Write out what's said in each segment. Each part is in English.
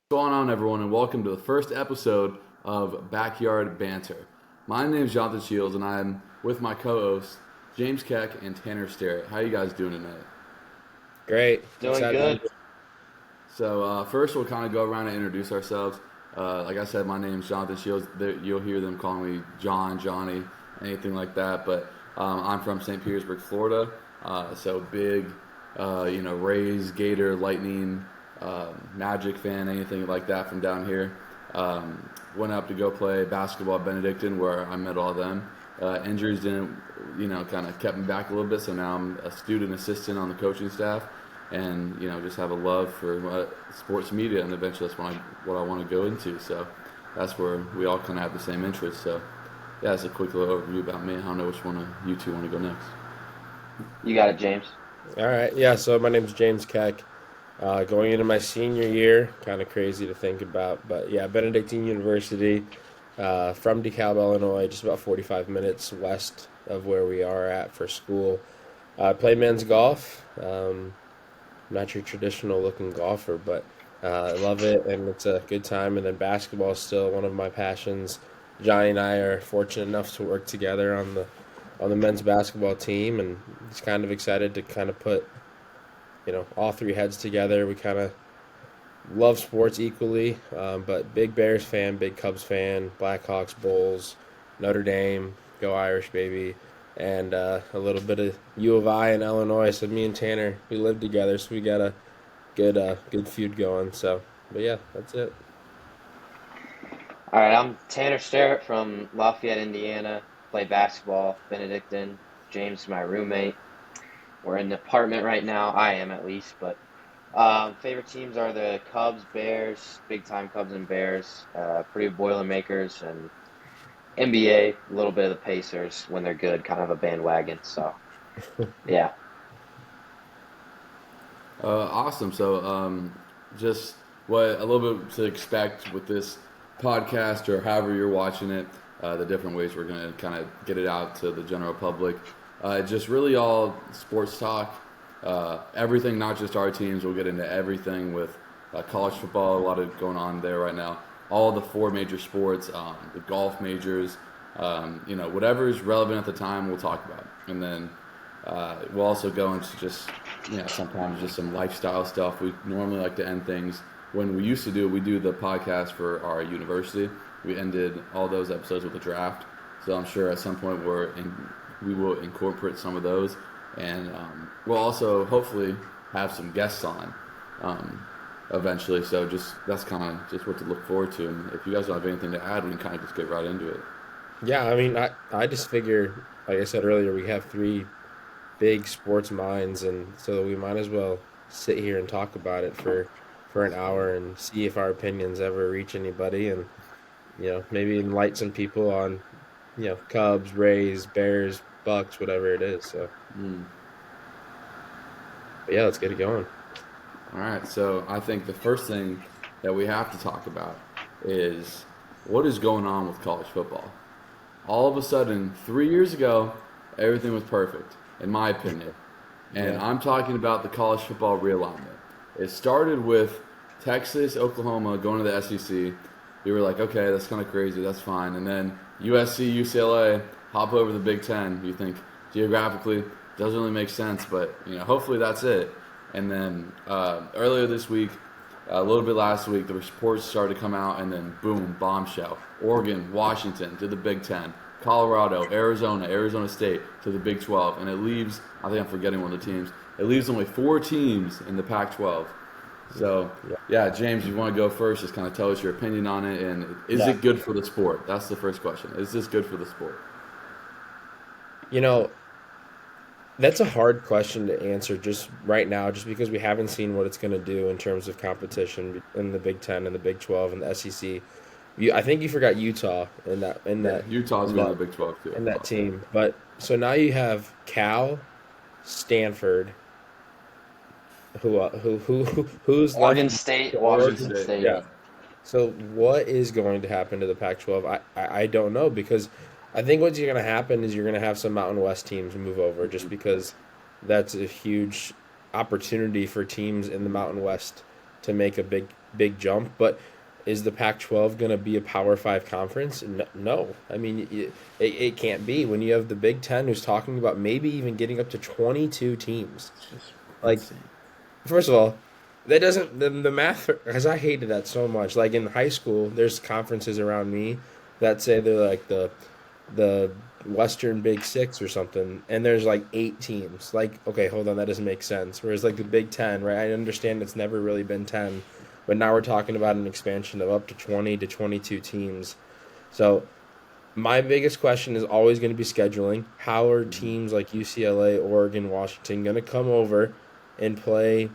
What's going on, everyone, and welcome to the first episode of Backyard Banter. My name is Jonathan Shields, and I'm with my co-hosts James Keck and Tanner Sterrett. How you guys doing tonight? Great. Doing Excited to be good. here. So first, we'll kind of go around and introduce ourselves. Like I said, my name is Jonathan Shields. You'll hear them calling me John, Johnny, anything like that. But I'm from St. Petersburg, Florida. So big, Rays, Gator, Lightning, Magic fan, anything like that from down here. Went up to go play basketball at Benedictine, where I met all of them. Injuries didn't, kind of kept me back a little bit. So now I'm a student assistant on the coaching staff, and just have a love for sports media, and eventually that's what I want to go into. So that's where we all kind of have the same interests. So yeah, that's a quick little overview about me. I don't know which one of you two want to go next. You got it, James. All right. Yeah, so my name's James Keck. Going into my senior year, kind of crazy to think about. But yeah, Benedictine University, from DeKalb, Illinois, just about 45 minutes west of where we are at for school. I play men's golf. Not your traditional looking golfer, but I love it and it's a good time. And then basketball is still one of my passions. Johnny and I are fortunate enough to work together on the men's basketball team, and just kind of excited to kind of put all three heads together. We kind of love sports equally, but big Bears fan, big Cubs fan, Blackhawks, Bulls, Notre Dame, go Irish baby, and a little bit of U of I in Illinois. So me and Tanner, we live together, so we got a good feud going. So, but yeah, that's it. All right, I'm Tanner Sterrett from Lafayette, Indiana. Play basketball, Benedictine. James is my roommate. We're in the apartment right now. I am at least, but favorite teams are the Cubs, Bears, big time Cubs and Bears, Purdue Boilermakers, and NBA. A little bit of the Pacers when they're good, kind of a bandwagon. So yeah, Awesome. So, just what a little bit to expect with this podcast, or however you're watching it, the different ways we're going to kind of get it out to the general public. Just really all sports talk, everything, not just our teams. We'll get into everything with college football, a lot of going on there right now. All the four major sports, the golf majors, whatever is relevant at the time, we'll talk about. And then we'll also go into just, sometimes just some lifestyle stuff. We normally like to end things when we used to do. We do the podcast for our university. We ended all those episodes with a draft. So I'm sure at some point we will incorporate some of those, and we'll also hopefully have some guests on eventually. So that's kind of just what to look forward to. And if you guys don't have anything to add, we can kind of just get right into it. Yeah, I mean, I just figure, like I said earlier, we have three big sports minds, and so we might as well sit here and talk about it for an hour and see if our opinions ever reach anybody, and maybe enlighten some people on Cubs, Rays, Bears, Bucks, whatever it is. So, Mm. but yeah, let's get it going. All right. So I think the first thing that we have to talk about is what is going on with college football. All of a sudden, 3 years ago, everything was perfect, in my opinion. And Yeah. I'm talking about the college football realignment. It started with Texas, Oklahoma going to the SEC. You were like, okay, that's kind of crazy, that's fine. And then USC, UCLA hop over the Big Ten. You think geographically doesn't really make sense, but hopefully that's it. And then earlier this week, a little bit last week, the reports started to come out, and then boom, bombshell. Oregon, Washington to the Big Ten, Colorado, Arizona State to the Big 12, and it leaves, I think I'm forgetting one of the teams, it leaves only 4 teams in the Pac-12. So, yeah, James, you want to go first? Just kind of tell us your opinion on it, and is Yeah. it good for the sport? That's the first question. Is this good for the sport? You know, that's a hard question to answer just right now, just because we haven't seen what it's going to do in terms of competition in the Big Ten and the Big 12 and the SEC. I think you forgot Utah in that in Yeah, that Utah's in going to that the Big 12 too. in that team. But so now you have Cal, Stanford, who's left? Oregon State, Oregon Washington State, State. Yeah. yeah. So what is going to happen to the Pac-12? I don't know, because I think what's going to happen is you're going to have some Mountain West teams move over, just because that's a huge opportunity for teams in the Mountain West to make a big jump. But is the Pac-12 going to be a Power 5 conference? No. I mean, it can't be when you have the Big Ten who's talking about maybe even getting up to 22 teams. It's just Like, insane. first of all, that doesn't the math because I hated that so much. Like in high school, there's conferences around me that say they're like the Western Big Six or something, and there's like 8 teams. Like, okay, hold on, that doesn't make sense. Whereas like the Big Ten, right? I understand it's never really been 10, but now we're talking about an expansion of up to 20 to 22 teams. So my biggest question is always going to be scheduling. How are Mhm. teams like UCLA, Oregon, Washington going to come over and play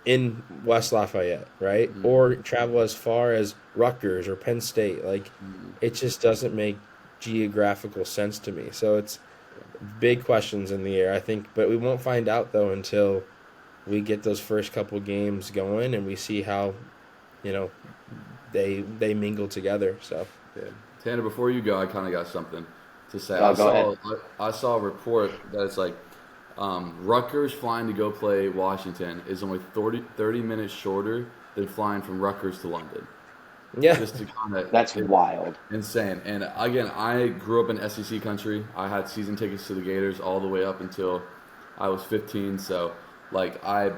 in West Lafayette, right? Mhm. Or travel as far as Rutgers or Penn State? Like, Mhm. it just doesn't make geographical sense to me. So it's big questions in the air, I think. But we won't find out, though, until we get those first couple games going and we see how, you know, they mingle together. So. Yeah. Tanner, before you go, I kind of got something to say. Oh, go ahead. I saw a report that it's like Rutgers flying to go play Washington is only 30 minutes shorter than flying from Rutgers to London. Yeah. Just to kind of That's wild. insane. And again, I grew up in SEC country. I had season tickets to the Gators all the way up until I was 15. So, like, I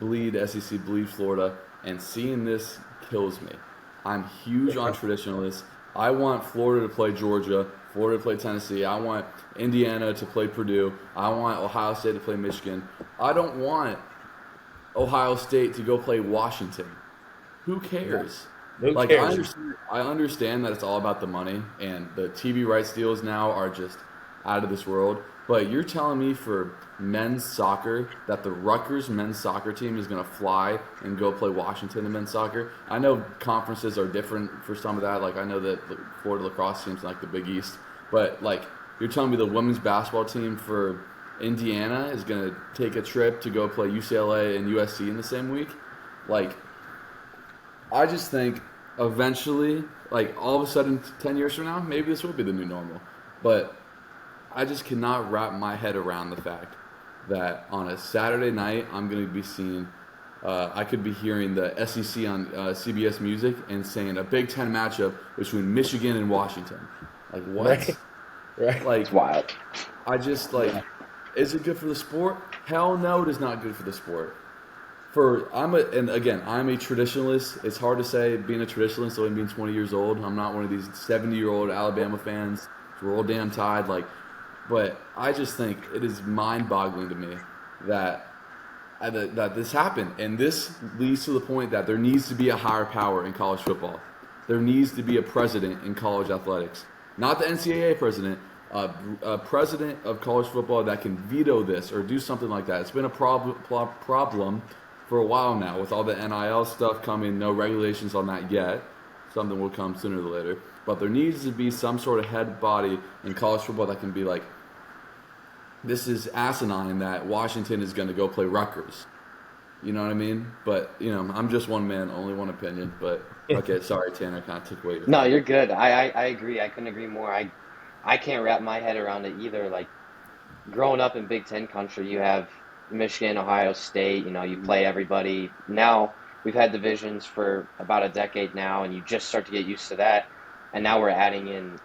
bleed SEC, bleed Florida, and seeing this kills me. I'm huge on traditionalists. I want Florida to play Georgia, Florida to play Tennessee. I want Indiana to play Purdue. I want Ohio State to play Michigan. I don't want Ohio State to go play Washington. Who cares? Who Like cares? I understand that it's all about the money and the TV rights deals now are just out of this world. But you're telling me for men's soccer that the Rutgers men's soccer team is going to fly and go play Washington in men's soccer? I know conferences are different for some of that. Like I know that the Florida lacrosse seems like the Big East, but like you're telling me the women's basketball team for Indiana is going to take a trip to go play UCLA and USC in the same week? Like I just think eventually, like all of a sudden, 10 years from now, maybe this will be the new normal. But I just cannot wrap my head around the fact that on a Saturday night, I'm going to be seeing, I could be hearing the SEC on CBS Music and saying a Big Ten matchup between Michigan and Washington. Like, what? Right. Right. Like, It's wild. I just, like, is it good for the sport? Hell no, it is not good for the sport. And again, I'm a traditionalist. It's hard to say being a traditionalist only being 20 years old. I'm not one of these 70-year-old Alabama fans. Roll damn tide, like. But I just think it is mind-boggling to me that that this happened, and this leads to the point that there needs to be a higher power in college football. There needs to be a president in college athletics, not the NCAA president, a president of college football that can veto this or do something like that. It's been a problem for a while now with all the NIL stuff coming. No regulations on that yet. Something will come sooner or later. But there needs to be some sort of head body in college football that can be like, this is asinine that Washington is going to go play Rutgers. You know what I mean? But, I'm just one man, only one opinion. But, okay, sorry, Tanner, kind of took away your No, thought. you're good. I agree. I couldn't agree more. I can't wrap my head around it either. Like growing up in Big Ten country, you have Michigan, Ohio State. You play everybody. Now we've had divisions for about a decade now, and you just start to get used to that. And now we're adding in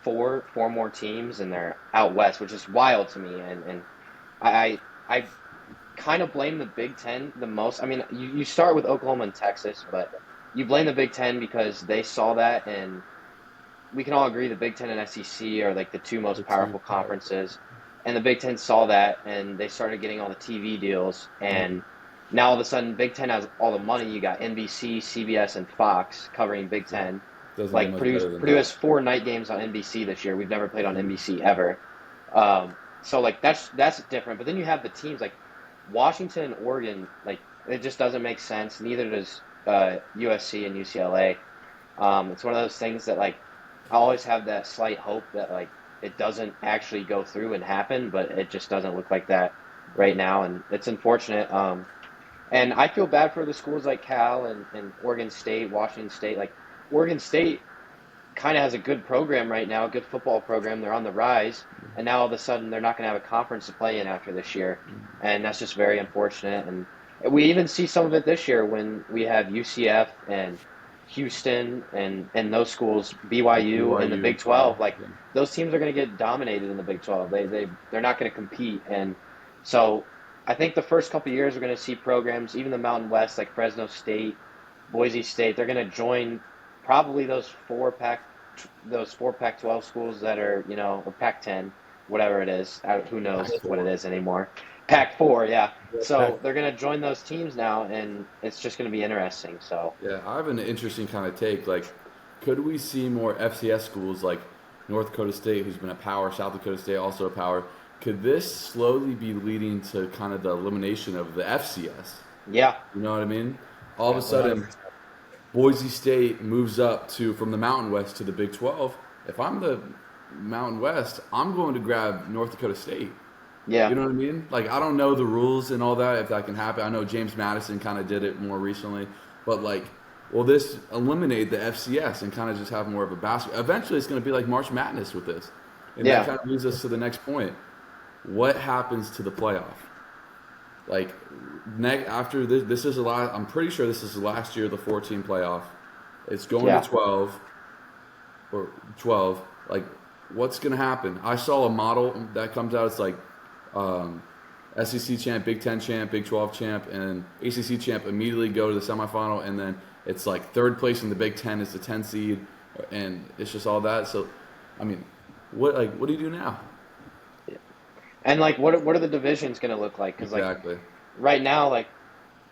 four more teams, and they're out west, which is wild to me. And I kind of blame the Big Ten the most. I mean, you start with Oklahoma and Texas, but you blame the Big Ten because they saw that, and we can all agree the Big Ten and SEC are like the two most The two powerful power. conferences. And the Big Ten saw that, and they started getting all the TV deals. Yep. And now all of a sudden, Big Ten has all the money. You got NBC, CBS, and Fox covering Big Ten. Doesn't get Like much better than Purdue that. has 4 night games on NBC this year. We've never played on NBC ever. So like that's different. But then you have the teams like Washington and Oregon. Like it just doesn't make sense. Neither does USC and UCLA. It's one of those things that like I always have that slight hope that like it doesn't actually go through and happen, but it just doesn't look like that right now, and it's unfortunate. And I feel bad for the schools like Cal and Oregon State, Washington State. Like Oregon State kind of has a good program right now, a good football program. They're on the rise, and now all of a sudden they're not going to have a conference to play in after this year, and that's just very unfortunate. And We even see some of it this year when we have UCF and Houston and those schools, BYU in the BYU, Big 12. Like yeah. those teams are going to get dominated in the Big 12. They're not going to compete, and so I think the first couple of years we're going to see programs, even the Mountain West, like Fresno State, Boise State. They're going to join probably those four Pac-12 schools that are or Pac-10, whatever it is. Who knows Pac what it 4. is anymore? Pac-4, yeah. Pac- So they're going to join those teams now, and it's just going to be interesting. So Yeah, I have an interesting kind of take. Like, could we see more FCS schools like North Dakota State, who's been a power, South Dakota State also a power? Could this slowly be leading to kind of the elimination of the FCS? yeah, You know what I mean? All of yeah, a sudden, 100%. Boise State moves up to from the Mountain West to the Big 12. If I'm the Mountain West, I'm going to grab North Dakota State. yeah, You know what I mean? Like, I don't know the rules and all that, if that can happen. I know James Madison kind of did it more recently, but like, will this eliminate the FCS and kind of just have more of a basket? Eventually, it's going to be like March Madness with this, and that yeah, kind of leads us to the next point. What happens to the playoff? Like, after this is a lot. I'm pretty sure this is the last year of the 14 playoff. It's going to yeah. 12 or 12. Like, what's going to happen? I saw a model that comes out. It's like um, SEC champ, Big Ten champ, Big 12 champ, and ACC champ immediately go to the semifinal, and then it's like third place in the Big Ten is the 10 seed, and it's just all that. So, I mean, what do you do now? And like, what are the divisions going to look like? Because like Exactly. right now, like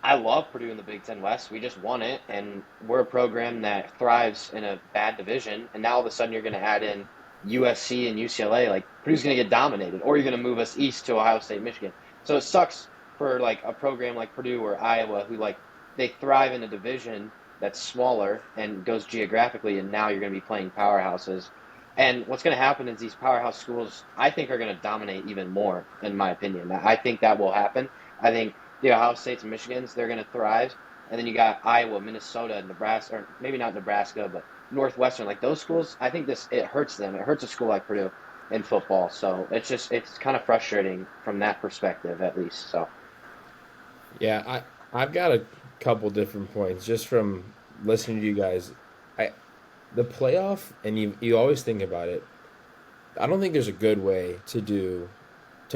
I love Purdue in the Big Ten West. We just won it, and we're a program that thrives in a bad division. And now all of a sudden, you're going to add in USC and UCLA. Like Purdue's going to get dominated, or you're going to move us east to Ohio State, Michigan. So it sucks for like a program like Purdue or Iowa, who like they thrive in a division that's smaller and goes geographically. And now you're going to be playing powerhouses. And what's going to happen is these powerhouse schools, I think, are going to dominate even more, in my opinion. I think that will happen. I think the Ohio States and Michigans, they're going to thrive. And then you got Iowa, Minnesota, Nebraska, or maybe not Nebraska, but Northwestern. Like those schools, I think it hurts them. It hurts a school like Purdue in football. So it's kind of frustrating from that perspective, at least. So Yeah, I've got a couple different points just from listening to you guys. I The playoff, and you always think about it. I don't think there's a good way to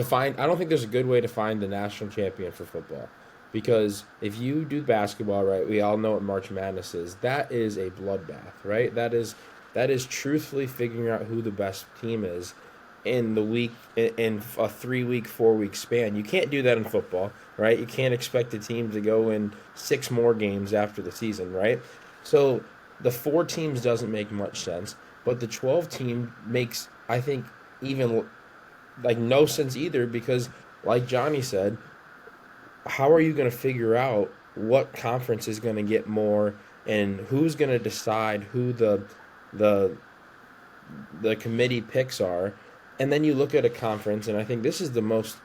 find. I don't think there's a good way to find the national champion for football, because if you do basketball right, we all know what March Madness is. That is a bloodbath, right? That is truthfully figuring out who the best team is in the week in a 3 week, 4 week span. You can't do that in football, right? You can't expect a team to go in six more games after the season, right? So the four teams doesn't make much sense, but the 12 team makes, I think, even like no sense either, because like Johnny said, how are you going to figure out what conference is going to get more and who's going to decide who the the committee picks are? And then you look at a conference, and I think this is the most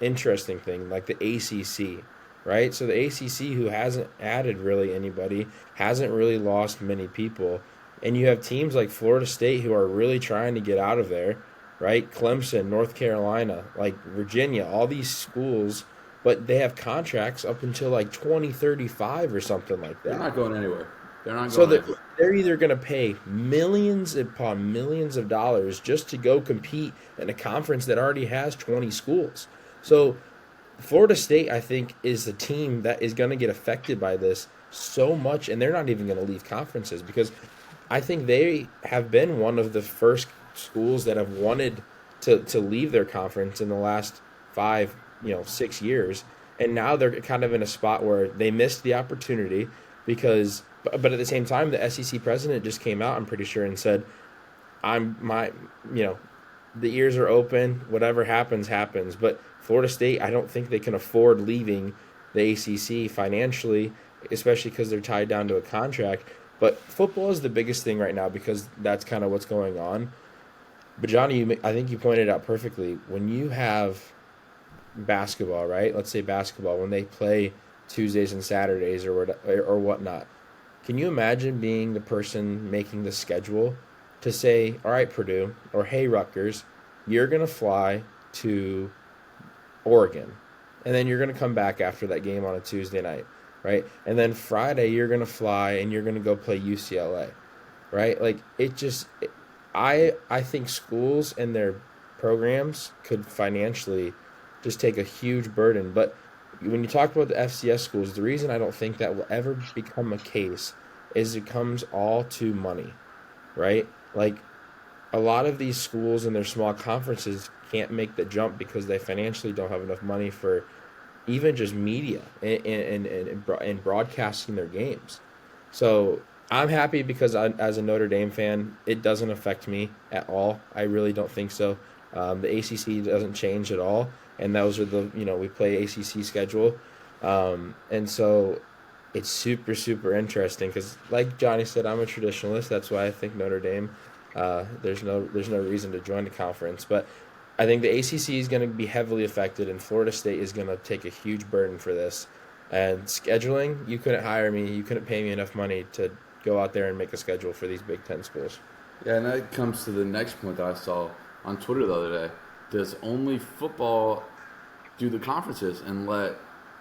interesting thing, like the ACC, right? So the ACC, who hasn't added really anybody, hasn't really lost many people, and you have teams like Florida State who are really trying to get out of there, right? Clemson, North Carolina, like Virginia, all these schools, but they have contracts up until like 2035 or something like They're that. not going anywhere. They're not So going that anywhere. they're either going to pay millions upon millions of dollars just to go compete in a conference that already has 20 schools. So Florida State, I think, is the team that is going to get affected by this so much, and they're not even going to leave conferences, because I think they have been one of the first schools that have wanted to leave their conference in the last 5, 6 years, and now they're kind of in a spot where they missed the opportunity because. But at the same time, the SEC president just came out, I'm pretty sure, and said, "I'm my, you know, the ears are open. Whatever happens, happens." But Florida State, I don't think they can afford leaving the ACC financially, especially because they're tied down to a contract. But football is the biggest thing right now because that's kind of what's going on. But Johnny, I think you pointed out perfectly. When you have basketball, right? Let's say basketball, when they play Tuesdays and Saturdays or whatnot. Can you imagine being the person making the schedule to say, all right, Purdue, or hey, Rutgers, you're going to fly to Oregon, and then you're going to come back after that game on a Tuesday night, right? And then Friday you're going to fly and you're going to go play UCLA, right? Like I think schools and their programs could financially just take a huge burden. But when you talk about the FCS schools, the reason I don't think that will ever become a case is it comes all to money, right? Like a lot of these schools and their small conferences can't make the jump because they financially don't have enough money for even just media and broadcasting their games. So I'm happy because as a Notre Dame fan, it doesn't affect me at all. I really don't think so. The ACC doesn't change at all, and those are we play ACC schedule, and so it's super super interesting because, like Johnny said, I'm a traditionalist. That's why I think Notre Dame. There's no reason to join the conference, but I think the ACC is going to be heavily affected, and Florida State is going to take a huge burden for this. And scheduling, you couldn't hire me, you couldn't pay me enough money to go out there and make a schedule for these Big Ten schools. Yeah, and that comes to the next point that I saw on Twitter the other day. Does only football do the conferences and let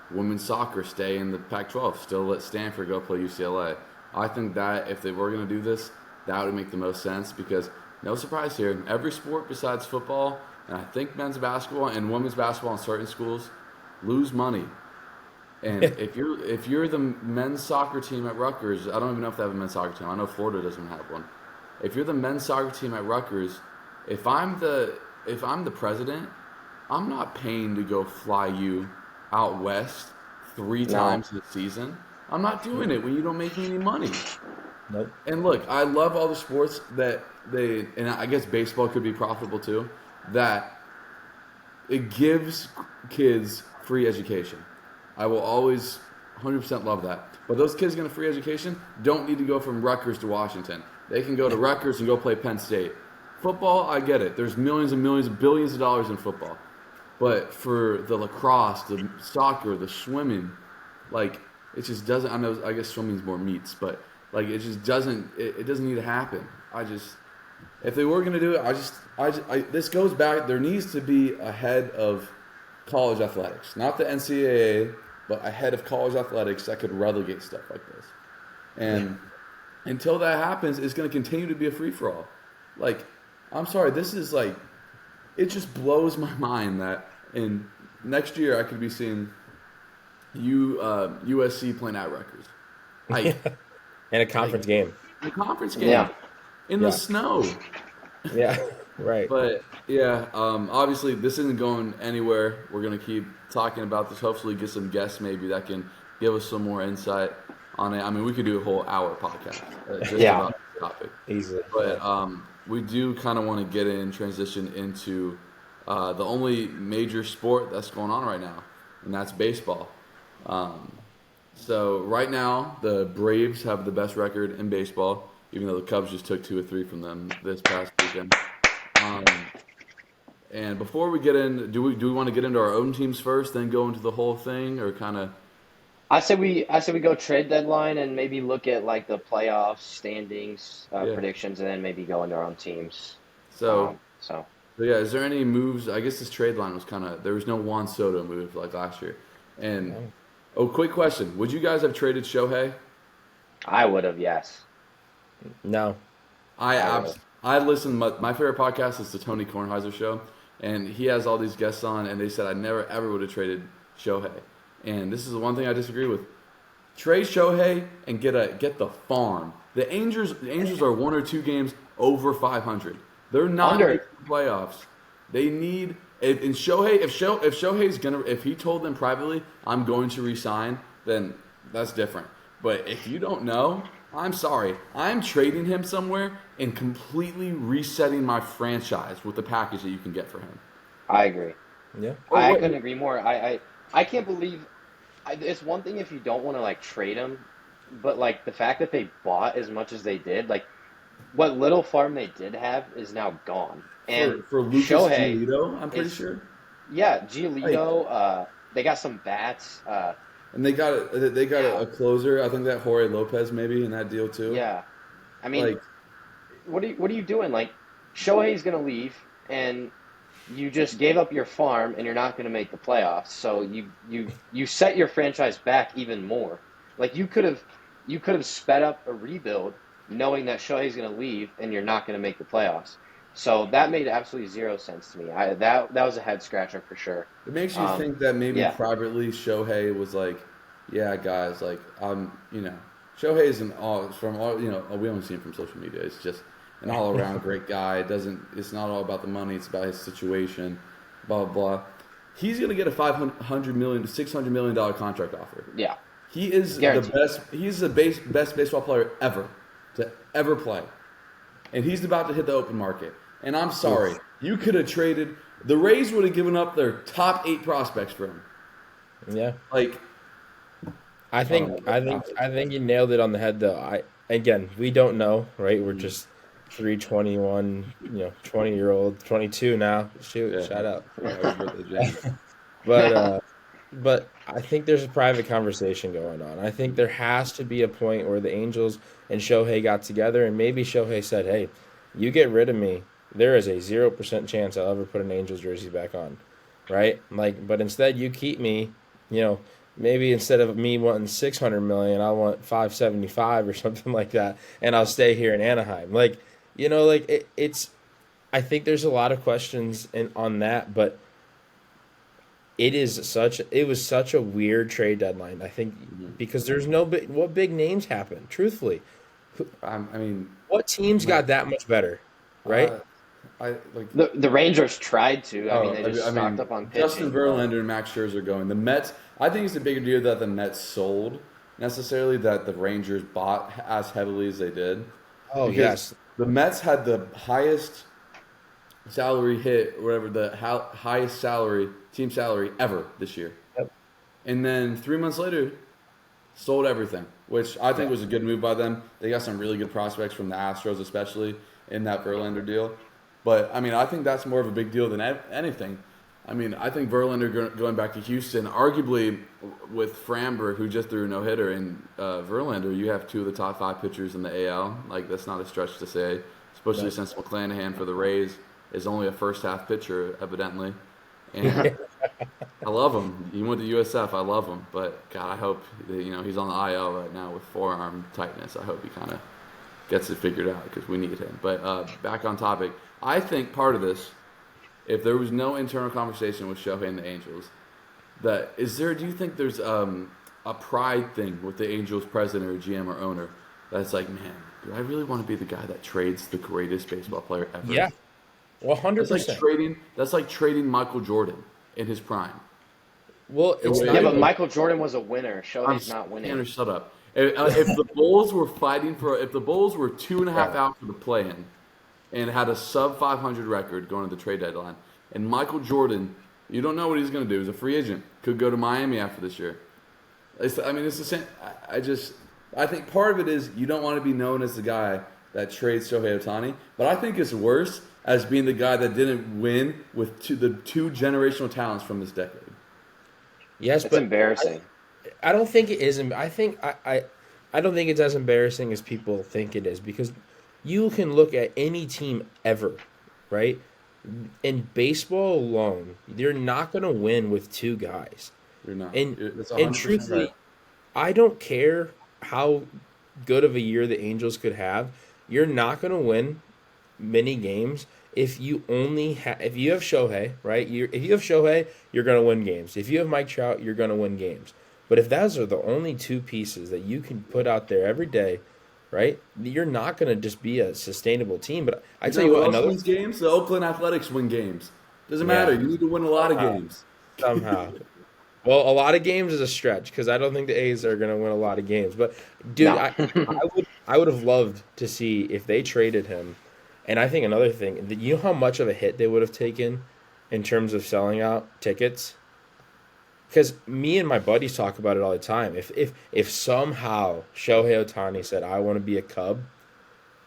women's soccer stay in the Pac-12? Still let Stanford go play UCLA? I think that if they were going to do this, that would make the most sense because no surprise here, every sport besides football, and I think men's basketball and women's basketball in certain schools lose money. And if you're the men's soccer team at Rutgers, I don't even know if they have a men's soccer team. I know Florida doesn't have one. If you're the men's soccer team at Rutgers, if I'm the president, I'm not paying to go fly you out west 3 times this season. I'm not doing it when you don't make me any money. Nope. And look, I love all the sports that and I guess baseball could be profitable too, that it gives kids free education. I will always 100% love that. But those kids getting a free education don't need to go from Rutgers to Washington. They can go to Rutgers and go play Penn State. Football, I get it. There's millions and millions, billions of dollars in football. But for the lacrosse, the soccer, the swimming, like, it just doesn't, I guess swimming's more meets, but, like, it just doesn't, it doesn't need to happen. If they were going to do it, this goes back, there needs to be a head of college athletics. Not the NCAA, but a head of college athletics that could relegate stuff like this. And until that happens, it's going to continue to be a free-for-all. Like, I'm sorry, this is like, it just blows my mind that in next year I could be seeing USC playing at Rutgers. And a conference game. A conference game. In the snow. Yeah, right. But, yeah, obviously this isn't going anywhere. We're going to keep talking about this, hopefully get some guests maybe that can give us some more insight on it. I mean, we could do a whole hour podcast just about this topic. Easily. But we do kind of want to get in, transition into the only major sport that's going on right now, and that's baseball. So right now, the Braves have the best record in baseball, even though the Cubs just took 2 or 3 from them this past weekend. And before we get in, do we want to get into our own teams first, then go into the whole thing, or kind of? I said we go trade deadline and maybe look at like the playoffs standings predictions, and then maybe go into our own teams. So yeah, is there any moves? I guess this trade line was there was no Juan Soto move like last year. And quick question: would you guys have traded Shohei? I would have, yes. No. I listen. My favorite podcast is the Tony Kornheiser show, and he has all these guests on, and they said I never ever would have traded Shohei. And this is the one thing I disagree with. Trade Shohei and get the farm. The Angels are 1 or 2 games over 500. They're not making the playoffs. They need if Shohei's if he told them privately, I'm going to resign, then that's different. But if you don't know, I'm sorry. I'm trading him somewhere and completely resetting my franchise with the package that you can get for him. I agree. Yeah. I couldn't agree more. I can't believe it's one thing if you don't want to like trade him, but like the fact that they bought as much as they did, like what little farm they did have is now gone. And for Lucas Shohei, Giolito, I'm pretty sure. Yeah, Giolito. They got some bats. And they got a closer. I think that Jorge Lopez maybe in that deal too. Yeah, I mean, what are you doing? Like Shohei's gonna leave, and you just gave up your farm and you're not going to make the playoffs. So you set your franchise back even more. Like you could have sped up a rebuild knowing that Shohei's going to leave and you're not going to make the playoffs. So that made absolutely zero sense to me. That was a head scratcher for sure. It makes you think that maybe Yeah, privately Shohei was like, yeah, guys, like Shohei is from all we only see him from social media. It's just an all around great guy. It's not all about the money. It's about his situation. Blah blah blah. He's gonna get a $600 million contract offer. yeah, He is the guaranteed. best. He's the best baseball player ever to ever play, and he's about to hit the open market. And I'm sorry, you could have traded. The Rays would have given up their top 8 prospects for him. Yeah. Like, I think you nailed it on the head though. Again, we don't know, right? We're just 321, 20-year-old, 22 now. Shoot, yeah, shout out. yeah, But I think there's a private conversation going on. I think there has to be a point where the Angels and Shohei got together, and maybe Shohei said, "Hey, you get rid of me, there is a 0% chance I'll ever put an Angels jersey back on." Right? Like, but instead you keep me, maybe instead of me wanting 600 million, I want 575 or something like that, and I'll stay here in Anaheim. It's I think there's a lot of questions on that, but it was such a weird trade deadline. I think because there's what big names happened, truthfully. I mean, What teams got that much better, right? I like. The Rangers tried to. I mean, they just I stocked mean, up on pitching. Justin Verlander and Max Scherzer going. The Mets. I think it's a bigger deal that the Mets sold necessarily that the Rangers bought as heavily as they did. Oh, Because yes. the Mets had the highest salary hit, whatever the highest team salary ever this year. Yep. And then 3 months later, sold everything, which I think was a good move by them. They got some really good prospects from the Astros, especially in that Verlander deal. But I mean, I think that's more of a big deal than anything. I mean, I think Verlander going back to Houston, arguably with Framber, who just threw a no-hitter, and Verlander, you have 2 of the top 5 pitchers in the AL. Like, that's not a stretch to say, especially since McClanahan for the Rays is only a first-half pitcher, evidently. And I love him. He went to USF. I love him. But, God, I hope he's on the IL right now with forearm tightness. I hope he kind of gets it figured out because we need him. But back on topic, I think part of this, if there was no internal conversation with Shohei and the Angels, do you think there's a pride thing with the Angels president or GM or owner that's like, man, do I really want to be the guy that trades the greatest baseball player ever? Yeah. 100%. That's like trading Michael Jordan in his prime. Well, it's Yeah, but Michael Jordan was a winner. Shohei's not winning. Tanner, shut up. If the Bulls were if the Bulls were 2.5 out for the play-in and had a sub 500 record going to the trade deadline, and Michael Jordan, you don't know what he's going to do. He's a free agent. Could go to Miami after this year. It's the same. I think part of it is you don't want to be known as the guy that trades Shohei Ohtani, but I think it's worse as being the guy that didn't win with the 2 generational talents from this decade. Yes, It's but embarrassing. I don't think it is. I don't think it's as embarrassing as people think it is because you can look at any team ever, right? In baseball alone, you're not going to win with 2 guys. You're not. That's And 100% truthfully, right. I don't care how good of a year the Angels could have. You're not going to win many games if you if you have Shohei, right? If you have Shohei, you're going to win games. If you have Mike Trout, you're going to win games. But if those are the only 2 pieces that you can put out there every day, right? You're not going to just be a sustainable team. But I tell you what, who else wins games? The Oakland Athletics win games. Doesn't matter. You need to win a lot of games. Somehow. Well, a lot of games is a stretch because I don't think the A's are going to win a lot of games. But, dude, No. I would have loved to see if they traded him. And I think another thing, you know how much of a hit they would have taken in terms of selling out tickets? Because me and my buddies talk about it all the time. If somehow Shohei Ohtani said, I want to be a Cub,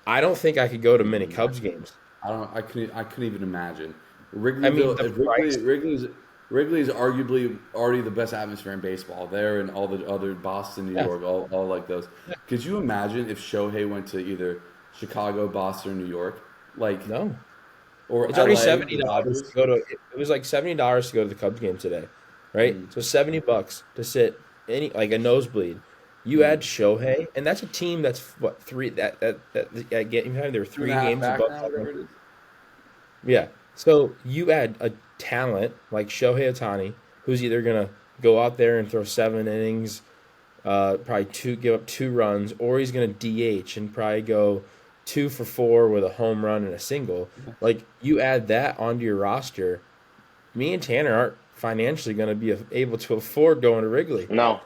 I don't think I could go to many Cubs games. I couldn't even imagine. Wrigley is arguably already the best atmosphere in baseball. There and all the other Boston, New York, all like those. Could you imagine if Shohei went to either Chicago, Boston, or New York? Like, No. or It's already LA, the $70 to Dodgers. go to. It was like $70 to go to the Cubs game today, right? Mm, So $70 to sit any like a nosebleed. You mm. add Shohei, and that's a team that's what three that game time there were Two and a three half games back above now, whatever 500. it is. Yeah. So you add a talent like Shohei Ohtani, who's either gonna go out there and throw 7 innings, probably give up 2 runs, or he's gonna DH and probably go 2 for 4 with a home run and a single. Like you add that onto your roster, me and Tanner aren't financially gonna be able to afford going to Wrigley. No,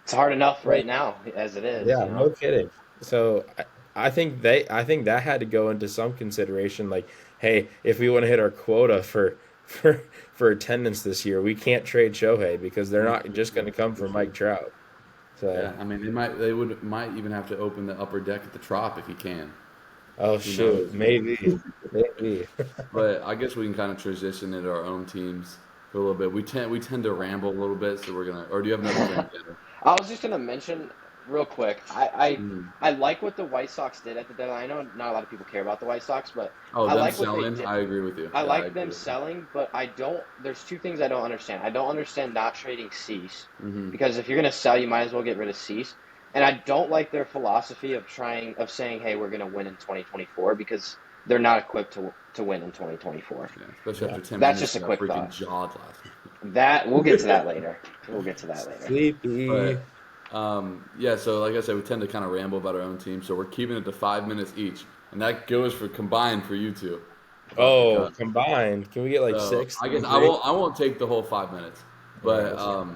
it's hard enough right Like, now as it is, yeah, you know. no kidding. So I think that had to go into some consideration. Like, hey, if we want to hit our quota for for attendance this year, we can't trade Shohei because they're Yeah, not just going to come for for Mike sure. Trout. So, Yeah, I mean, might even have to open the upper deck at the Trop if he can. oh Who shoot, knows? maybe. But I guess we can kind of transition into our own teams for a little bit. We tend to ramble a little bit, so we're gonna. Or do you have another thing, Tanner? I was just gonna mention real quick. Mm. I like what the White Sox did at the deadline. I know not a lot of people care about the White Sox, but Oh, I them like what they selling. did. I agree with you. I Yeah, I like agree them with you. selling, but I don't. There's two things I don't understand. I don't understand not trading Cease Hmm. because if you're gonna sell, you might as well get rid of Cease. And I don't like their philosophy of saying, "Hey, we're gonna win in 2024," because they're not equipped to win in 2024. Yeah, especially Yeah, after Tim That's just a Anderson got quick freaking thought. jawed last week. That we'll get to that later. We'll get to that later. sleepy. But yeah, so like I said, we tend to kind of ramble about our own team, so we're keeping it to 5 minutes each, and that goes for combined for you two about the Oh, Cubs. combined. Can we get like So six I in guess I three? won't. I won't take the whole 5 minutes, All right, but let's go.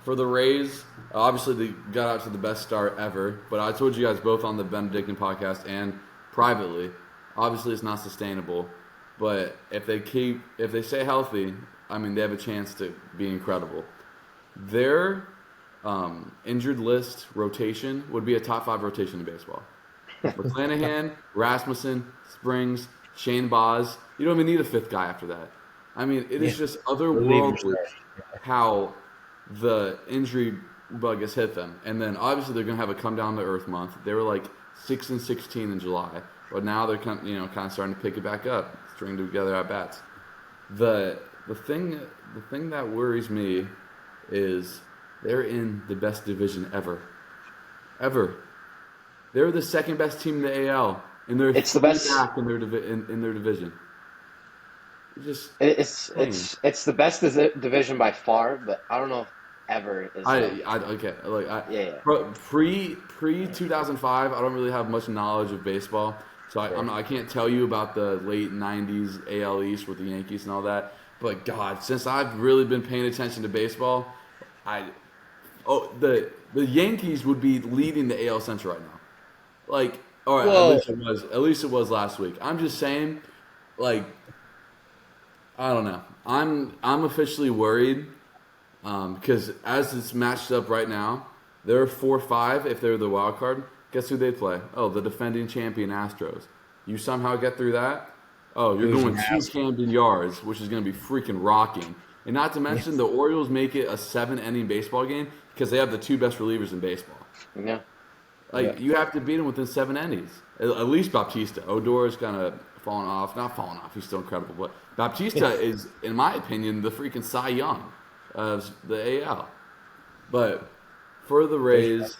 for the Rays, obviously they got out to the best start ever. But I told you guys both on the Benedictine podcast and privately, obviously it's not sustainable. But if they stay healthy, I mean they have a chance to be incredible. Their injured list rotation would be a top 5 rotation in baseball. McClanahan, Rasmussen, Springs, Shane Boz. You don't even need a fifth guy after that. I mean, it Yeah, is just relievers otherworldly there. how the injury bug has hit them. And then obviously they're going to have a come down to earth month. They were like 6-16 in July, but now they're kind of starting to pick it back up, string together at bats. The the thing that worries me is they're in the best division ever. They're the second best team in the AL, and they're It's the 3 best. back in in their division. It's just It's insane. it's the best division by far, but I don't know if ever is like I okay like yeah, yeah. pre 2005. I don't really have much knowledge of baseball, so Sure. I can't tell you about the late '90s AL East with the Yankees and all that. But God, since I've really been paying attention to baseball, I the Yankees would be leading the AL Central right now. Like, all right, Whoa. at least it was last week. I'm just saying, like, I don't know. I'm officially worried because as it's matched up right now, they're 4-5 if they're the wild card. Guess who they play? Oh, the defending champion Astros. You somehow get through that. Oh, you're Who's going to massive? Camden Yards, which is going to be freaking rocking. And not to mention, Yes. the Orioles make it a 7 inning baseball game because they have the 2 best relievers in baseball. Yeah. Yeah. Like you have to beat him within 7 innings. At least Baptista. Odor's kind of fallen off. Not fallen off. He's still incredible. But Baptista is, in my opinion, the freaking Cy Young of the AL. But for the For sure. Rays,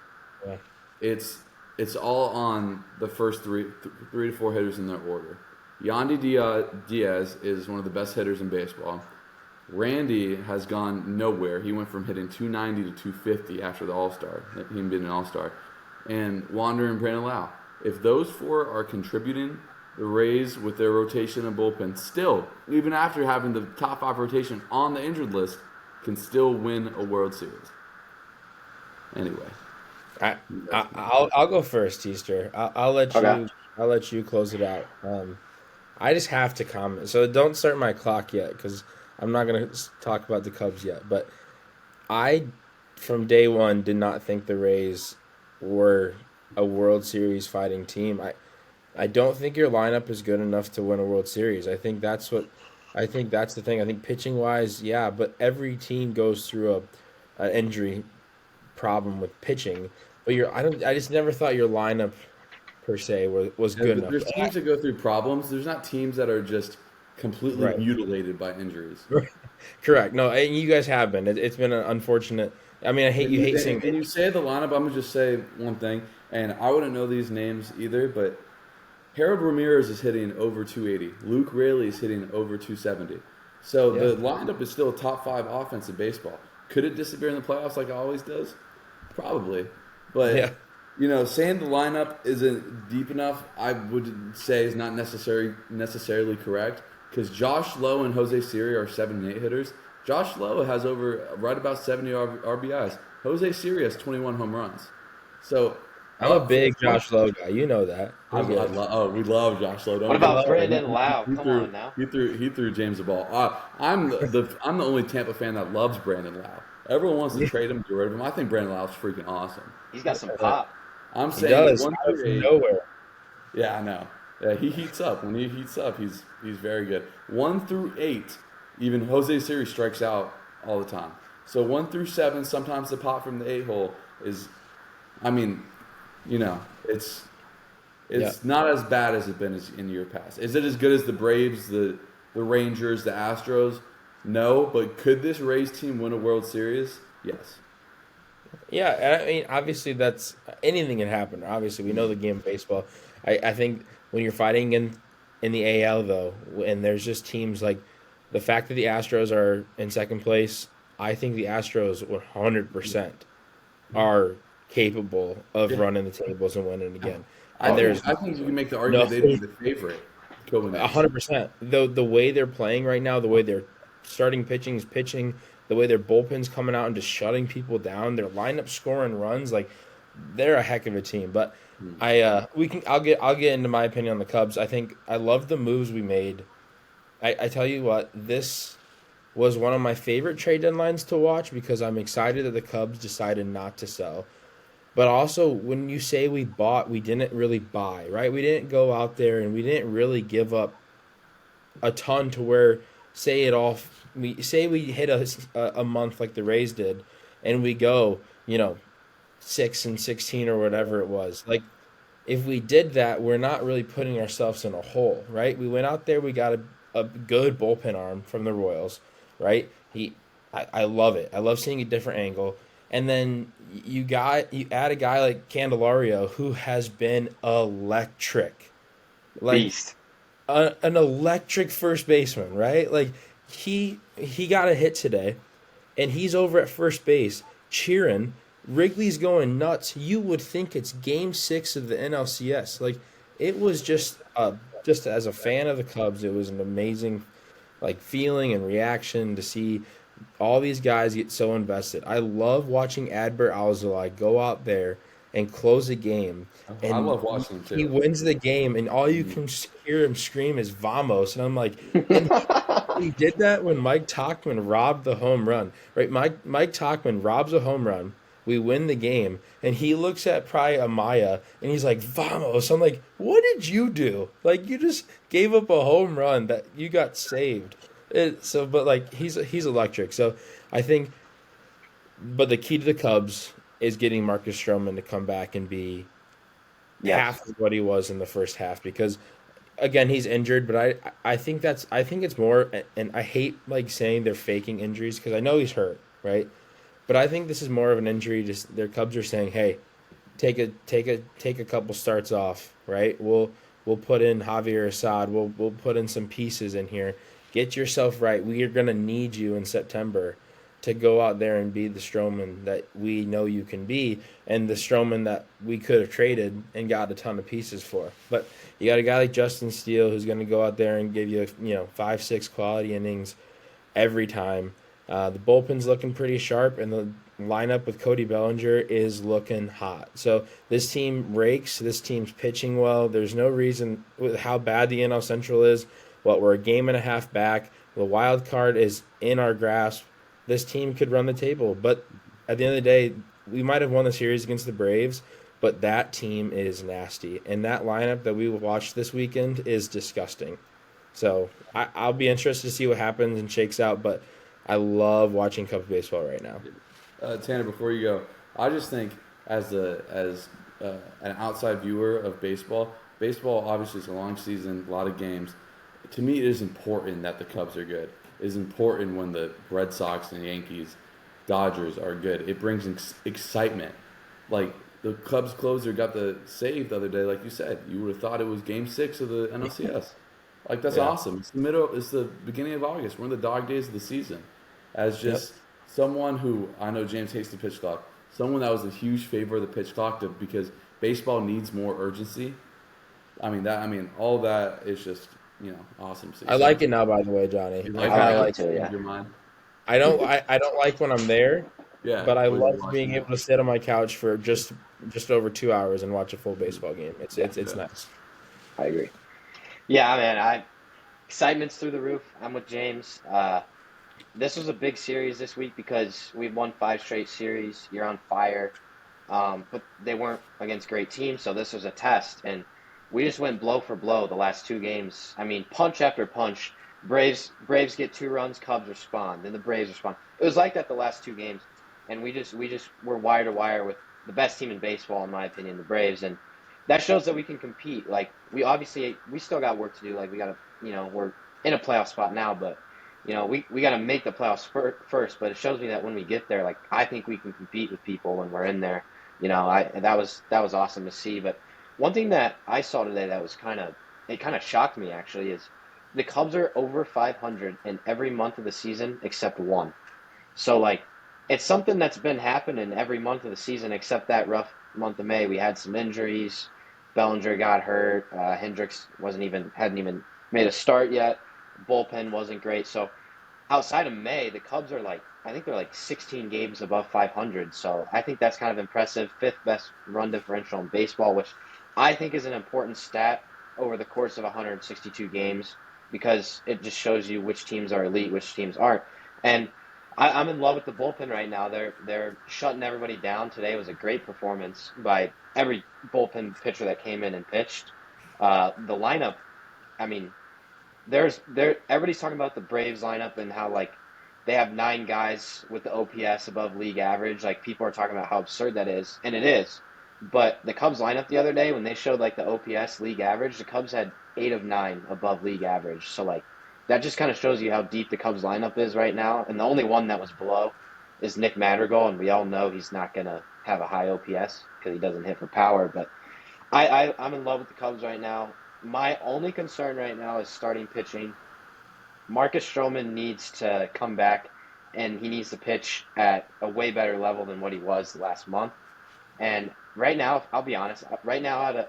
Yeah. it's all on the first three to four hitters in their order. Yandy Diaz is one of the best hitters in baseball. Randy has gone nowhere. He went from hitting 290 to 250 after the All Star, him being an All Star, and Wander and Brandon Lau. If those 4 are contributing, the Rays with their rotation and bullpen still, even after having the top 5 rotation on the injured list, can still win a World Series. Anyway, I'll go first, Easter. Okay. I'll let you close it out. I just have to comment. So don't start my clock yet because I'm not gonna talk about the Cubs yet. But I, from day one, did not think the Rays were a World Series fighting team. I don't think your lineup is good enough to win a World Series. I think that's the thing. I think pitching wise, yeah, but every team goes through an injury problem with pitching. But I just never thought your lineup per se was yeah, good enough. there's teams that go through problems. There's not teams that are just completely Right. mutilated by injuries. Correct. No, and you guys have been. It's been an unfortunate. I mean, you hate seeing. And you say the lineup. I'm gonna just say one thing, and I wouldn't know these names either, but Harold Ramirez is hitting over 280. Luke Raley is hitting over 270. So Yeah. the lineup is still a top 5 offense in baseball. Could it disappear in the playoffs like it always does? Probably. Yeah. But, saying the lineup isn't deep enough, I would say is not necessarily correct because Josh Lowe and Jose Siri are 7 and 8 hitters. Josh Lowe has right about 70 RBIs. Jose Siri has 21 home runs. So I'm a big Josh Lowe guy. You know that. You're good. we love Josh Lowe. Don't What get me about love it. Brandon started. Lau? He Come threw on now. he threw James the ball. I'm the only Tampa fan that loves Brandon Lau. Everyone wants to trade him, get rid of him. I think Brandon Lau's freaking awesome. He's got some But pop. I'm He saying does. one Out through of eight. nowhere. Yeah, I know. Yeah, he heats up. When he heats up, he's very good. 1 through 8, even Jose Siri strikes out all the time. So 1 through 7, sometimes the pop from the 8 hole is, I mean, it's not as bad as it's been in year past. Is it as good as the Braves, the Rangers, the Astros? No, but could this Rays team win a World Series? Yes. Yeah, I mean, obviously that's anything can happen. Obviously, we know the game of baseball. I think when you're fighting in the AL though, and there's just teams like the fact that the Astros are in second place, I think the Astros 100% are capable of Yeah. running the tables and winning again. I And think, there's I think you can make the no argument they'd be the favorite going in. 100%. The way they're playing right now, the way they're starting pitching is pitching, the way their bullpen's coming out and just shutting people down, their lineup scoring runs, like they're a heck of a team. But I'll get into my opinion on the Cubs. I think I love the moves we made. I tell you what, this was one of my favorite trade deadlines to watch because I'm excited that the Cubs decided not to sell. But also, when you say we bought, we didn't really buy, right? We didn't go out there and we didn't really give up a ton to where, say it all, we hit a month like the Rays did, and we go, 6-16 or whatever it was. Like, if we did that, we're not really putting ourselves in a hole, right? We went out there, we got a good bullpen arm from the Royals, right? I love it. I love seeing a different angle. And then you add a guy like Candelario who has been electric, like Beast. an electric first baseman, right? Like he got a hit today, and he's over at first base cheering. Wrigley's going nuts. You would think it's Game 6 of the NLCS. Like it was just as a fan of the Cubs, it was an amazing like feeling and reaction to see all these guys get so invested. I love watching Adbert Alzolay go out there and close a game, I and love watching him he too. wins the game, and all you can hear him scream is "Vamos!" And I'm like, and he did that when Mike Tauchman robbed the home run. Right, Mike Tauchman robs a home run. We win the game, and he looks at probably Amaya, and he's like, "Vamos!" I'm like, "What did you do? Like you just gave up a home run that you got saved." But like he's electric. So I think, but the key to the Cubs is getting Marcus Stroman to come back and be Yes. half of what he was in the first half because again he's injured. But I think it's more, and I hate like saying they're faking injuries because I know he's hurt, right? But I think this is more of an injury. Just their Cubs are saying, hey, take a couple starts off, right? We'll put in Javier Assad. We'll put in some pieces in here. Get yourself right. We are gonna need you in September to go out there and be the Stroman that we know you can be, and the Stroman that we could have traded and got a ton of pieces for. But you got a guy like Justin Steele who's going to go out there and give you 5-6 quality innings every time. The bullpen's looking pretty sharp, and the lineup with Cody Bellinger is looking hot. So this team rakes. This team's pitching well. There's no reason with how bad the NL Central is. We're a game and a half back. The wild card is in our grasp. This team could run the table, but at the end of the day, we might have won the series against the Braves, but that team is nasty, and that lineup that we watched this weekend is disgusting. So I'll be interested to see what happens and shakes out, but I love watching Cubs baseball right now. Tanner, before you go, I just think as an outside viewer of baseball obviously is a long season, a lot of games. to me, it is important that the Cubs are good. It is important when the Red Sox and Yankees, Dodgers are good. It brings excitement. Like the Cubs closer got the save the other day, like you said. You would have thought it was Game 6 of the NLCS. Like that's Yeah. awesome. It's the middle. It's the beginning of August. We're in the dog days of the season. As Yep. just someone who I know James hates the pitch clock. Someone that was a huge favor of the pitch clock because baseball needs more urgency. I mean, all that is just awesome to see. I like it now, by the way, Johnny. You I like I kind of like that? it like. too. Change Yeah. your mind? I don't like when I'm there, Yeah, but I but you're love watching being it. able to sit on my couch for just over 2 hours and watch a full baseball game. It's Yeah. nice. I agree. Yeah, man. Excitement's through the roof. I'm with James. This was a big series this week because we've won 5 straight series. You're on fire. But they weren't against great teams, so this was a test. And we just went blow for blow the last 2 games. I mean, punch after punch. Braves get 2 runs, Cubs respond, then the Braves respond. It was like that the last 2 games, and we just were wire to wire with the best team in baseball, in my opinion, the Braves, and that shows that we can compete. Like we still got work to do. Like we got to, we're in a playoff spot now, but we got to make the playoffs first. But it shows me that when we get there, like I think we can compete with people when we're in there. That was awesome to see. But one thing that I saw today that was kind of shocked me actually is the Cubs are over 500 in every month of the season except one. So like it's something that's been happening every month of the season except that rough month of May. We had some injuries. Bellinger got hurt. Hendricks hadn't even made a start yet. Bullpen wasn't great. So outside of May, the Cubs are I think they're like 16 games above 500. So I think that's kind of impressive. Fifth best run differential in baseball, which I think is an important stat over the course of 162 games because it just shows you which teams are elite, which teams aren't. And I'm in love with the bullpen right now. They're shutting everybody down. Today was a great performance by every bullpen pitcher that came in and pitched. The lineup, I mean, everybody's talking about the Braves lineup and how they have 9 guys with the OPS above league average. Like people are talking about how absurd that is, and it is. But the Cubs lineup the other day when they showed the OPS league average, the Cubs had 8 of 9 above league average. So that just kind of shows you how deep the Cubs lineup is right now. And the only one that was below is Nick Madrigal, and we all know he's not gonna have a high OPS because he doesn't hit for power. But I'm in love with the Cubs right now. My only concern right now is starting pitching. Marcus Stroman needs to come back, and he needs to pitch at a way better level than what he was last month. And right now, I'll be honest. Right now,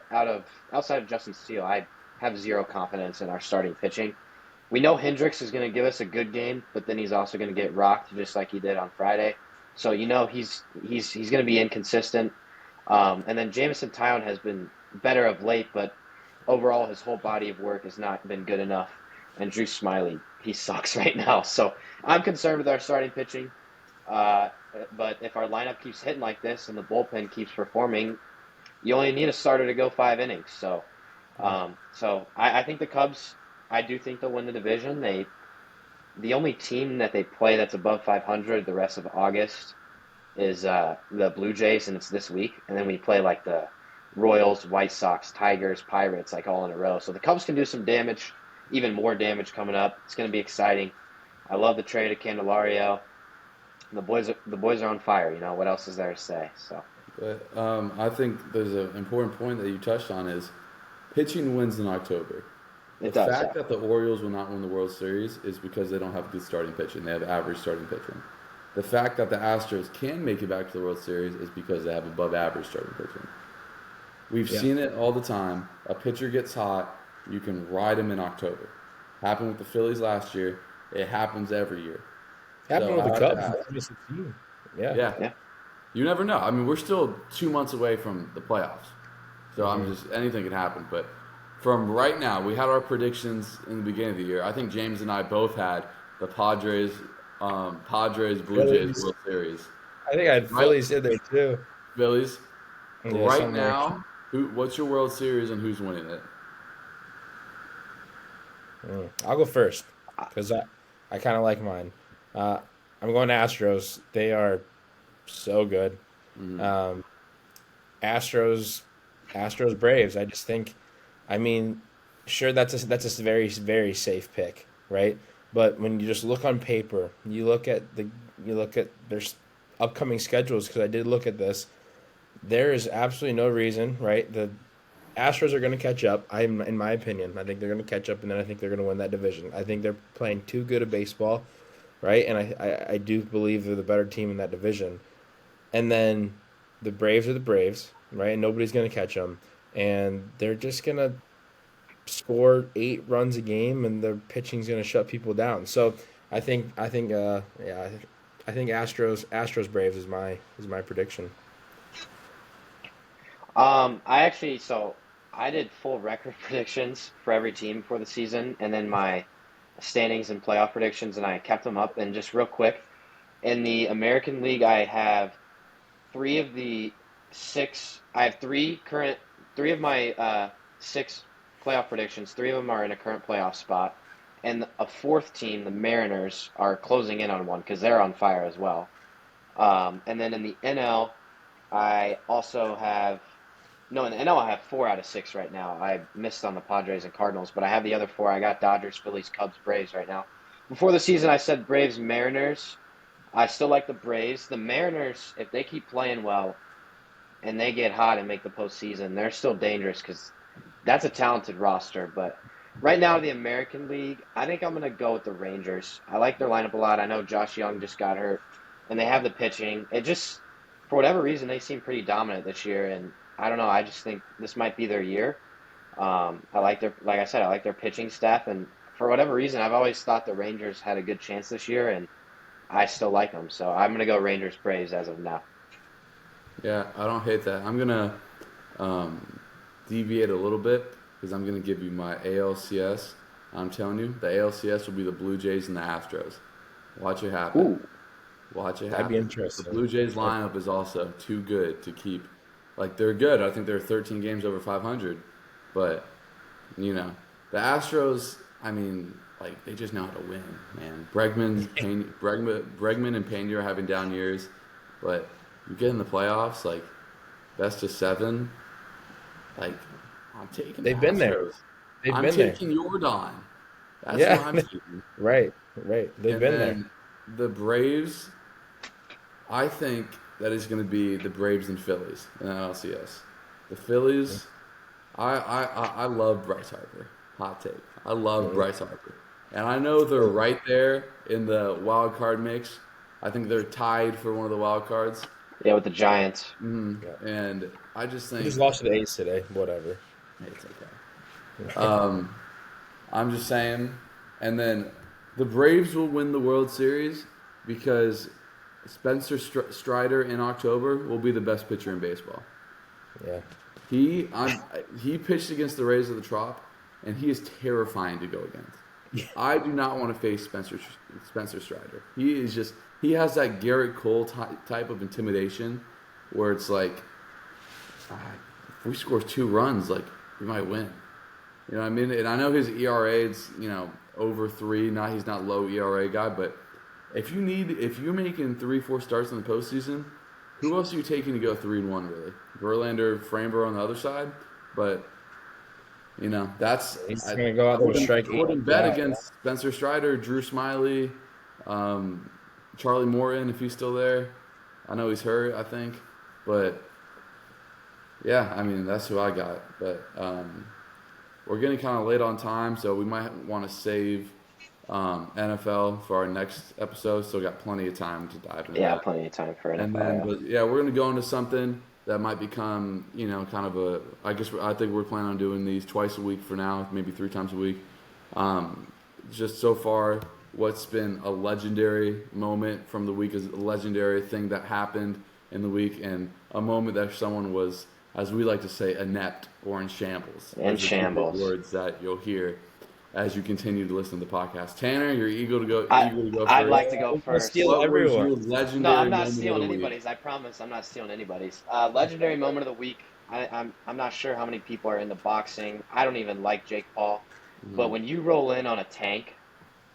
outside of Justin Steele, I have zero confidence in our starting pitching. We know Hendricks is going to give us a good game, but then he's also going to get rocked just like he did on Friday. So he's going to be inconsistent. And then Jameson Taillon has been better of late, but overall his whole body of work has not been good enough. And Drew Smiley, he sucks right now. So I'm concerned with our starting pitching. But if our lineup keeps hitting like this and the bullpen keeps performing, you only need a starter to go 5 innings. So I think the Cubs, I do think they'll win the division. The only team that they play that's above 500 the rest of August is the Blue Jays, and it's this week. And then we play the Royals, White Sox, Tigers, Pirates, all in a row. So the Cubs can do some damage, even more damage coming up. It's going to be exciting. I love the trade of Candelario. The boys are on fire. What else is there to say? So, But I think there's an important point that you touched on is pitching wins in October. The it does. fact Yeah. that the Orioles will not win the World Series is because they don't have good starting pitching. They have average starting pitching. The fact that the Astros can make it back to the World Series is because they have above average starting pitching. We've seen it all the time. A pitcher gets hot, you can ride him in October. Happened with the Phillies last year. It happens every year. Happened So with I the have to Cubs in ask. 2016. Yeah. Yeah. Yeah. You never know. I mean, we're still 2 months away from the playoffs. So anything can happen. But from right now, we had our predictions in the beginning of the year. I think James and I both had the Padres, Blue Jays Phillies. World Series. I think I had Right. Phillies in there too. Phillies. Yeah, Right somewhere. now, what's your World Series and who's winning it? I'll go first because I kind of like mine. Uh, I'm going to Astros. They are so good. Um, Astros Braves. I just think, I mean, sure, that's a very, very safe pick, right? But when you just look on paper, you look at their upcoming schedules, because I did look at this. There is absolutely no reason, right? The Astros are going to catch up. In my opinion, I think they're going to catch up, and then I think they're going to win that division. I think they're playing too good a baseball, right? And I do believe they're the better team in that division. And then the Braves are the Braves, right? And nobody's going to catch them, and they're just going to score 8 runs a game, and their pitching's going to shut people down. So I think Astros Braves is my prediction. I did full record predictions for every team for the season, and then my standings and playoff predictions, and I kept them up. And just real quick, in the American League, I have three of the six. I have three of my six playoff predictions. Three of them are in a current playoff spot, and a fourth team, the Mariners, are closing in on one because they're on fire as well. And then in the NL, I also have no, in the NL I have 4 out of 6 right now. I missed on the Padres and Cardinals, but I have the other four. I got Dodgers, Phillies, Cubs, Braves right now. Before the season, I said Braves, Mariners. I still like the Braves. The Mariners, if they keep playing well and they get hot and make the postseason, they're still dangerous because that's a talented roster. But right now, the American League, I think I'm going to go with the Rangers. I like their lineup a lot. I know Josh Young just got hurt, and they have the pitching. It just, for whatever reason, they seem pretty dominant this year, and I don't know. I just think this might be their year. Like I said, I like their pitching staff, and for whatever reason, I've always thought the Rangers had a good chance this year, and I still like them. So I'm gonna go Rangers Braves as of now. Yeah, I don't hate that. I'm gonna deviate a little bit because I'm gonna give you my ALCS. I'm telling you, the ALCS will be the Blue Jays and the Astros. Watch it happen. Ooh, Watch it that'd be happen. The interesting. Blue Jays lineup is also too good to keep. Like, they're good. I think they're 13 games over 500. But, the Astros, I mean, like, they just know how to win, man. Bregman and Pena are having down years. But you get in the playoffs, like, best of 7, like, I'm taking the They've been there. Astros. They've I'm been there. taking Jordan. That's Yeah, what I'm taking. right. They've And been there. then the Braves, I think that is going to be the Braves and Phillies in the NLCS. The Phillies, I love Bryce Harper. Hot take. I love Bryce Harper. And I know they're right there in the wild card mix. I think they're tied for one of the wild cards. Yeah, with the Giants. Yeah. And I just We think just lost to the A's today. Whatever. it's okay. I'm just saying. And then the Braves will win the World Series because Spencer Strider in October will be the best pitcher in baseball. Yeah. He pitched against the Rays of the Trop, and he is terrifying to go against. I do not want to face Spencer Strider. He has that Garrett Cole type of intimidation, where it's like, if we score 2 runs, like, we might win. You know what I mean? And I know his ERA is over 3. He's not low ERA guy, but if you're making 3-4 starts in the postseason, who else are you taking to go 3-1 really? Verlander, Framber on the other side, but that's He's gonna go out there and strike I wouldn't 8. bet Yeah. against Spencer Strider, Drew Smiley, Charlie Morton if he's still there. I know he's hurt, I think, but yeah, I mean that's who I got. But we're getting kind of late on time, so we might want to save NFL for our next episode. Still got plenty of time to dive into Yeah, that. plenty of time for And NFL. then, Yeah. but yeah, we're gonna go into something that might become, kind of a. I think we're planning on doing these twice a week for now, maybe 3 times a week. Just so far, what's been a legendary moment from the week is a legendary thing that happened in the week, and a moment that someone was, as we like to say, inept or in shambles. In Those are 2 big shambles. words that you'll hear as you continue to listen to the podcast. Tanner, you're eager to go. I Eager to go I'd first. like to go Let's first. steal What was everyone. your No, legendary I'm not moment stealing of the week? anybody's. I promise, I'm not stealing anybody's. Legendary moment of the week. I'm not sure how many people are into boxing. I don't even like Jake Paul, but when you roll in on a tank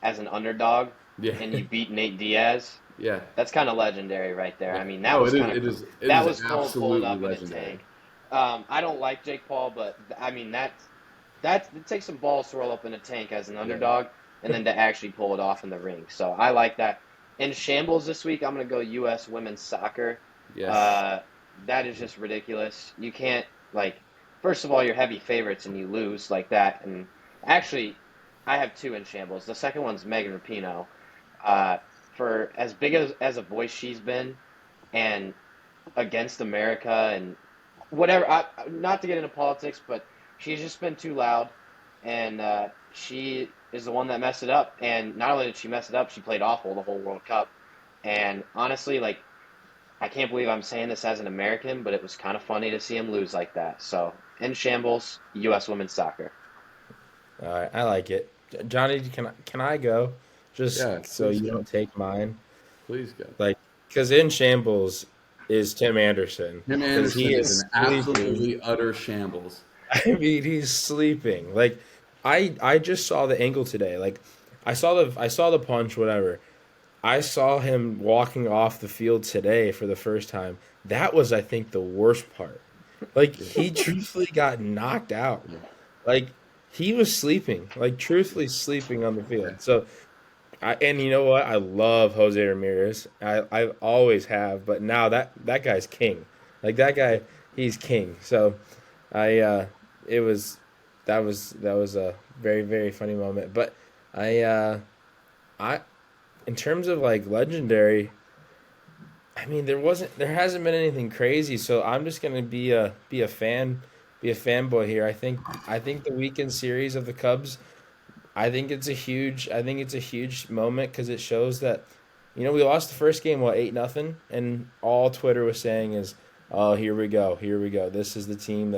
as an underdog Yeah. and you beat Nate Diaz, Yeah. that's kind of legendary right there. I mean, that No, was it is. kind It of is. It that is was cold pulling absolutely up in a legendary. tank. I don't like Jake Paul, but I mean it takes some balls to roll up in a tank as an underdog, and then to actually pull it off in the ring. So I like that. In shambles this week, I'm going to go U.S. women's soccer. Yes. That is just ridiculous. You can't, like, first of all, you're heavy favorites and you lose like that. And actually, I have two in shambles. The second one's Megan Rapinoe. Uh, for as big as a voice she's been, and against America and whatever. Not to get into politics, but she's just been too loud, and she is the one that messed it up. And not only did she mess it up, she played awful the whole World Cup. And honestly, like, I can't believe I'm saying this as an American, but it was kind of funny to see him lose like that. So, in shambles, U.S. women's soccer. All right, I like it. Johnny, can I go? Just Yeah, so please you go. don't take mine. Please go. Like, because in shambles is Tim Anderson. Tim 'Cause Anderson he is is an sleeping. absolutely utter shambles. I mean, he's sleeping. Like, I just saw the angle today. Like, I saw the punch, whatever. I saw him walking off the field today for the first time. That was, I think, the worst part. Like, he truthfully got knocked out. Like, he was sleeping, like, truthfully sleeping on the field. So, and you know what? I love Jose Ramirez. I always have, but now that guy's king. Like, that guy, he's king. So, it was, that was a very, very funny moment. But I, in terms of like legendary, I mean, there hasn't been anything crazy, so I'm just gonna be a fanboy here. I think the weekend series of the Cubs, I think it's a huge moment because it shows that, we lost the first game, what, 8-0, and all Twitter was saying is, oh, here we go. This is the team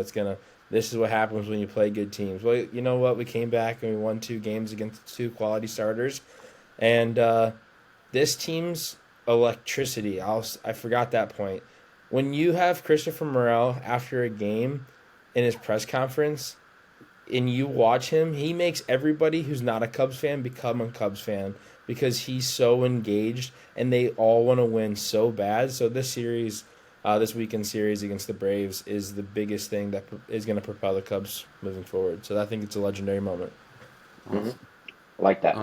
this is what happens when you play good teams. Well, you know what? We came back and we won 2 games against 2 quality starters, and this team's electricity. I forgot that point. When you have Christopher Morel after a game in his press conference, and you watch him, he makes everybody who's not a Cubs fan become a Cubs fan because he's so engaged, and they all want to win so bad. So this weekend series against the Braves is the biggest thing that is going to propel the Cubs moving forward. So I think it's a legendary moment. Mm-hmm. Like that.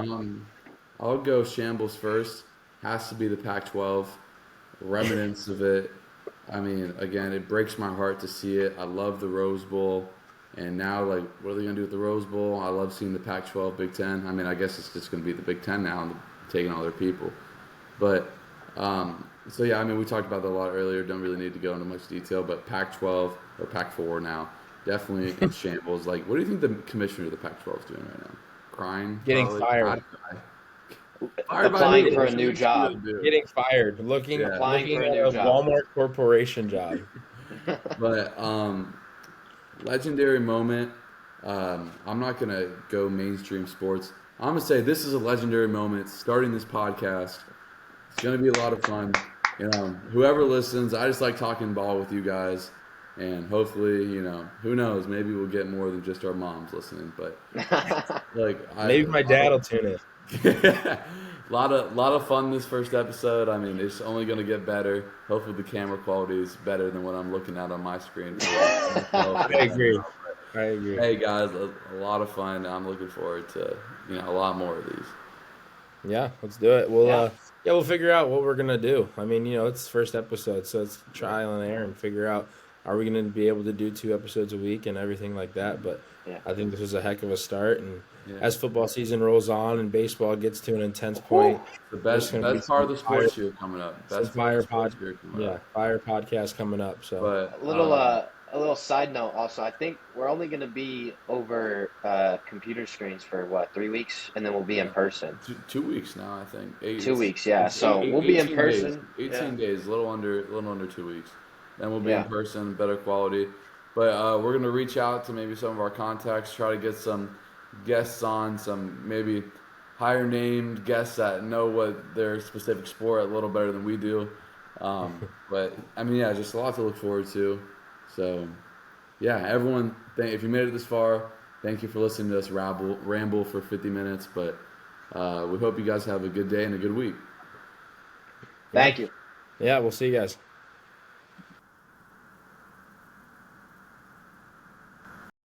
I'll go shambles first. Has to be the Pac-12. Remnants of it. I mean, again, it breaks my heart to see it. I love the Rose Bowl. And now, like, what are they going to do with the Rose Bowl? I love seeing the Pac-12, Big Ten. I mean, I guess it's just going to be the Big Ten now and taking all their people. But, so yeah, I mean, we talked about that a lot earlier. Don't really need to go into much detail. But Pac-12 or Pac-4 now, definitely in shambles. Like, what do you think the commissioner of the Pac-12 is doing right now? Crying? Getting probably? fired. Applying for a new job. Getting fired. Applying Looking for a at new a job. Walmart Corporation job. But legendary moment. I'm not gonna go mainstream sports. I'm gonna say this is a legendary moment. Starting this podcast, it's gonna be a lot of fun. Whoever listens, I just like talking ball with you guys, and hopefully, who knows? Maybe we'll get more than just our moms listening. But Maybe my dad will tune in. a lot of fun this first episode. I mean, it's only going to get better. Hopefully the camera quality is better than what I'm looking at on my screen. I agree. Hey guys, a lot of fun. I'm looking forward to a lot more of these. Yeah, let's do it. We'll figure out what we're gonna do. I mean, it's the first episode, so it's trial and error and figure out, are we gonna be able to do 2 episodes a week and everything like that. But I think this was a heck of a start, and as football season rolls on and baseball gets to an intense point, the best part of the sports year coming up. Fire podcast coming up. So but, a little side note also, I think we're only going to be over computer screens for 3 weeks, and then we'll be in person. 2 weeks now, I think. 2 weeks, yeah. So we'll be in person. 18 days, a little under 2 weeks. Then we'll be in person, better quality. But we're going to reach out to maybe some of our contacts, try to get some guests on, some maybe higher named guests that know what their specific sport a little better than we do. But I mean, just a lot to look forward to. So, everyone, if you made it this far, thank you for listening to us ramble for 50 minutes. But we hope you guys have a good day and a good week. Thank you. Yeah, we'll see you guys.